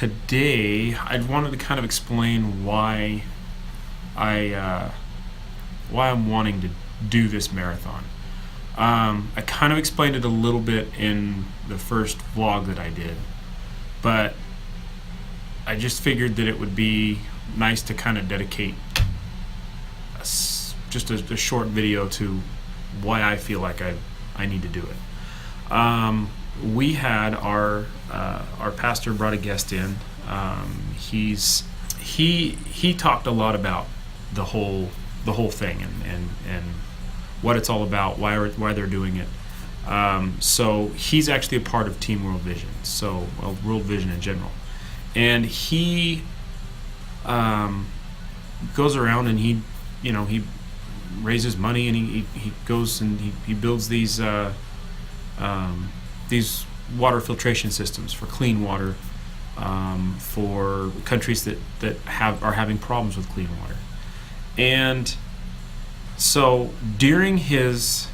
today I wanted to kind of explain I why I'm wanting to do this marathon. I kind of explained it a little bit in the first vlog that I did, but I just figured that it would be nice to kind of dedicate just a short video to why I feel like I need to do it. We had our pastor brought a guest in. He talked a lot about the whole thing and what it's all about, why they're doing it. So he's actually a part of Team World Vision, World Vision in general, and he goes around and he raises money, and he goes and he builds these water filtration systems for clean water for countries that are having problems with clean water. And so during his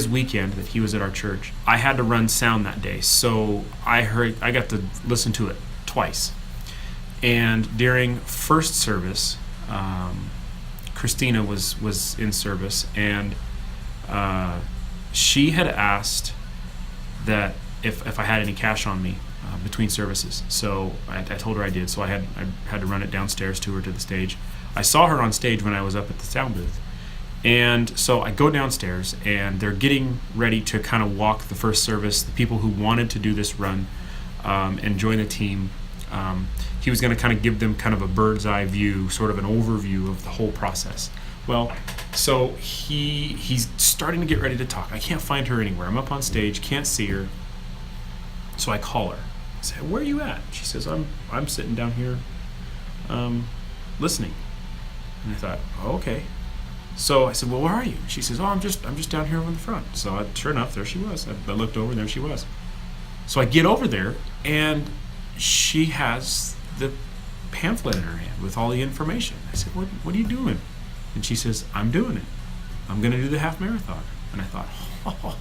weekend that he was at our church, I had to run sound that day, so I got to listen to it twice. And during first service, Christina was in service, and she had asked that if I had any cash on me between services. So I told her I did. So I had to run it downstairs to her to the stage. I saw her on stage when I was up at the sound booth, and so I go downstairs, and they're getting ready to kind of walk the first service. The people who wanted to do this run and join the team. He was going to kind of give them kind of a bird's eye view, sort of an overview of the whole process. Well, so he's starting to get ready to talk. I can't find her anywhere. I'm up on stage, can't see her. So I call her. I say, "Where are you at?" She says, "I'm sitting down here, listening." And I thought, "Oh, okay." So I said, "Well, where are you?" She says, "Oh, I'm just down here on the front." So sure enough, there she was. I looked over, and there she was. So I get over there, and she has the pamphlet in her hand with all the information. I said, what are you doing?" And she says, "I'm doing it. I'm going to do the half marathon." And I thought,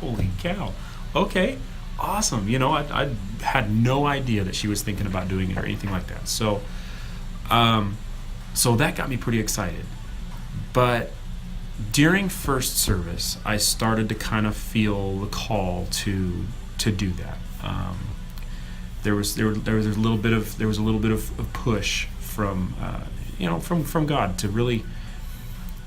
holy cow. Okay, awesome. I had no idea that she was thinking about doing it or anything like that. So that got me pretty excited. But during first service, I started to kind of feel the call to do that. There was a little bit of push from God to really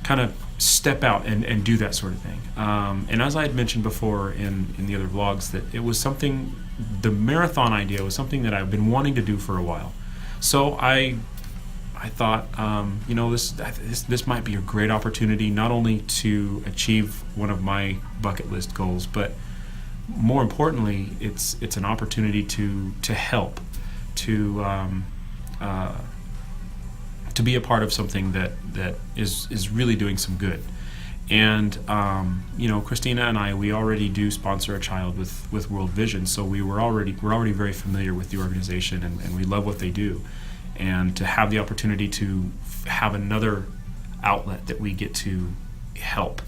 kind of step out and do that sort of thing. And as I had mentioned before in the other vlogs, that it was something, the marathon idea was something that I've been wanting to do for a while. So I thought, this might be a great opportunity, not only to achieve one of my bucket list goals, but more importantly, it's an opportunity to help, to be a part of something that is really doing some good. And Christina and we already do sponsor a child with World Vision, so we're already very familiar with the organization, and we love what they do. And to have the opportunity to have another outlet that we get to help,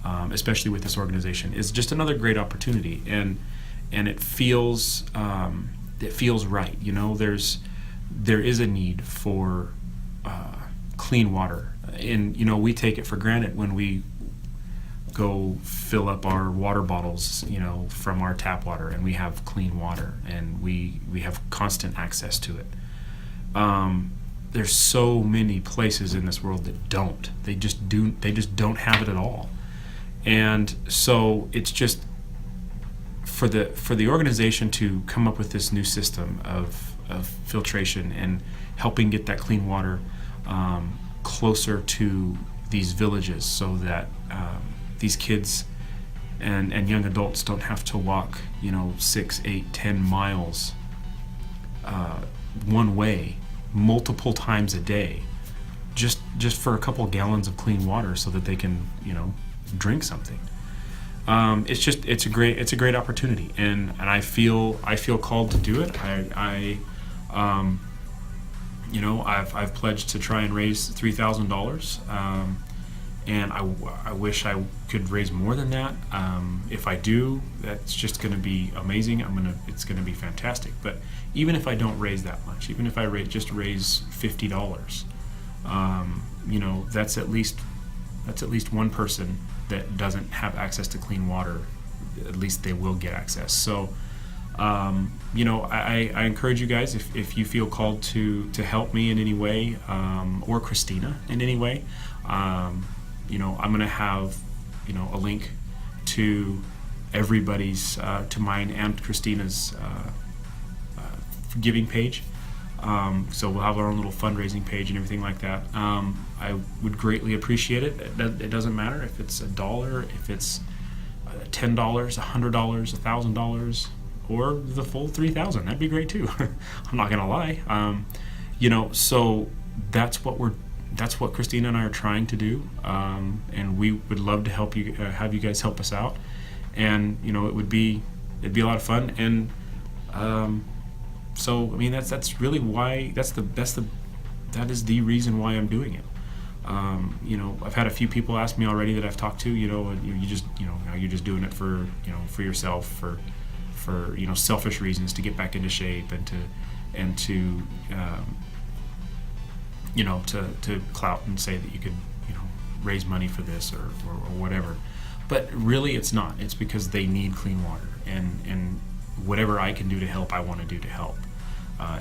especially with this organization, is just another great opportunity, and it feels right. There is a need for clean water, and we take it for granted when we go fill up our water bottles, from our tap water, and we have clean water, and we have constant access to it. There's so many places in this world that don't. They just don't have it at all. And so it's just for the organization to come up with this new system of filtration and helping get that clean water closer to these villages, so that these kids and young adults don't have to walk 6, 8, 10 miles one way multiple times a day just for a couple gallons of clean water, so that they can drink something. It's a great opportunity, and I feel called to do it. I've pledged to try and raise $3,000, and I wish I could raise more than that. If I do, that's just going to be amazing. It's going to be fantastic. But even if I don't raise that much, even if I just raise $50, that's at least one person that doesn't have access to clean water. At least they will get access. So, I encourage you guys, if you feel called to help me in any way, or Christina in any way, I'm going to have, a link to everybody's, to mine and Christina's giving page. So we'll have our own little fundraising page and everything like that. I would greatly appreciate it. It doesn't matter if it's $1, if it's $10, $100, $1,000, or the full 3,000. That'd be great too. I'm not gonna lie. So that's what Christina and I are trying to do, and we would love to help you, have you guys help us out, and it'd be a lot of fun, and that's really why that is the reason why I'm doing it. I've had a few people ask me already that I've talked to, you're just doing it for yourself, for selfish reasons, to get back into shape and to clout and say that you could, raise money for this or whatever. But really it's not. It's because they need clean water, and whatever I can do to help, I want to do to help.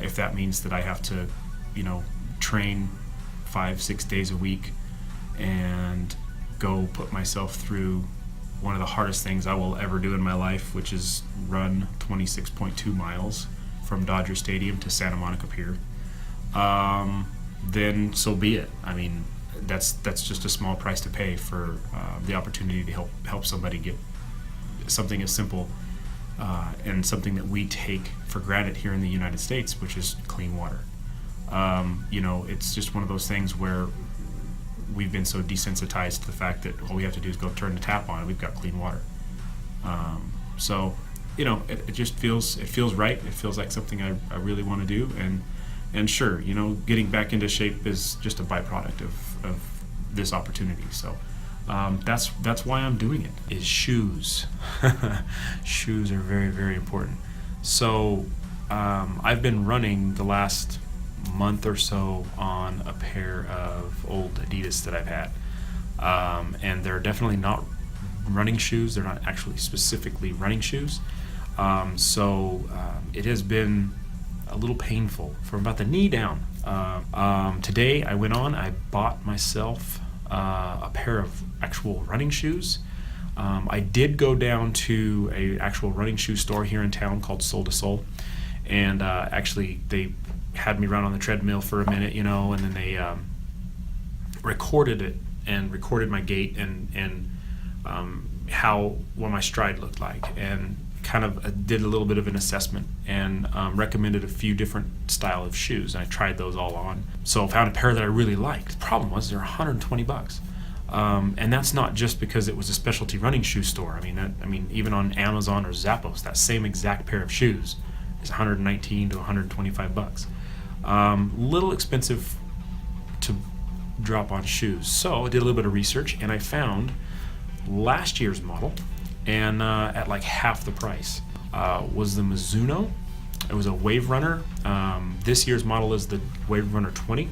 If that means that I have to, train 5-6 days a week and go put myself through one of the hardest things I will ever do in my life, which is run 26.2 miles from Dodger Stadium to Santa Monica Pier, then so be it. I mean, that's just a small price to pay for the opportunity to help somebody get something as simple and something that we take for granted here in the United States, which is clean water. It's just one of those things where we've been so desensitized to the fact that all we have to do is go turn the tap on and we've got clean water. It just feels right. It feels like something I really want to do, and sure, getting back into shape is just a byproduct of this opportunity. So that's why I'm doing it. Is shoes. Shoes are very, very important. So I've been running the last month or so on a pair of old Adidas that I've had, and they're definitely not running shoes. They're not actually specifically running shoes. It has been a little painful from about the knee down. Today I bought myself a pair of actual running shoes. I did go down to a actual running shoe store here in town called Soul to Soul, and actually they had me run on the treadmill for a minute, and then they recorded it and recorded my gait and what my stride looked like, and kind of did a little bit of an assessment and recommended a few different style of shoes. And I tried those all on. So I found a pair that I really liked. The problem was they're $120. And that's not just because it was a specialty running shoe store. I mean, even on Amazon or Zappos, that same exact pair of shoes is $119 to $125. Little expensive to drop on shoes. So I did a little bit of research, and I found last year's model, and at like half the price was the Mizuno. It was a Wave Runner. This year's model is the Wave Runner 20,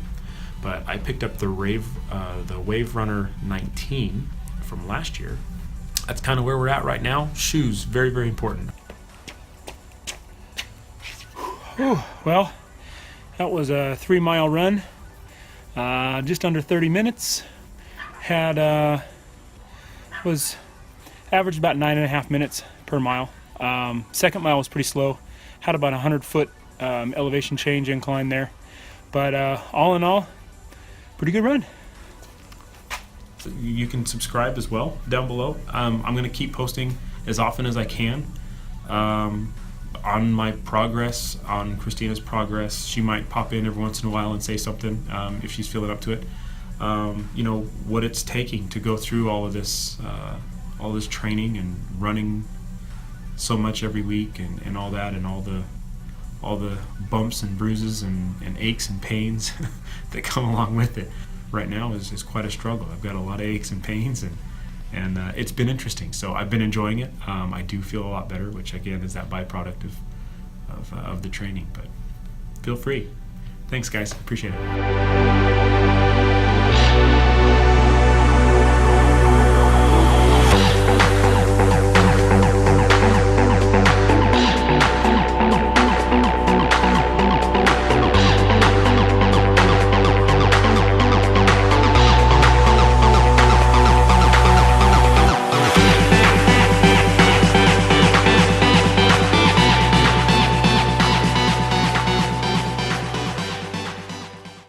but I picked up the Wave Runner 19 from last year. That's kind of where we're at right now. Shoes, very, very important. Whew, well, that was a 3-mile run, just under 30 minutes. Was averaged about 9.5 minutes per mile. Second mile was pretty slow. Had about 100-foot elevation change incline there, but all in all, pretty good run. So you can subscribe as well down below. I'm going to keep posting as often as I can on my progress, on Christina's progress. She might pop in every once in a while and say something if she's feeling up to it. What it's taking to go through all this training and running so much every week and all that, and all the bumps and bruises and aches and pains that come along with it. right now is quite a struggle. I've got a lot of aches and pains, and it's been interesting. So I've been enjoying it. I do feel a lot better, which again is that byproduct of the training. But feel free. Thanks, guys. Appreciate it.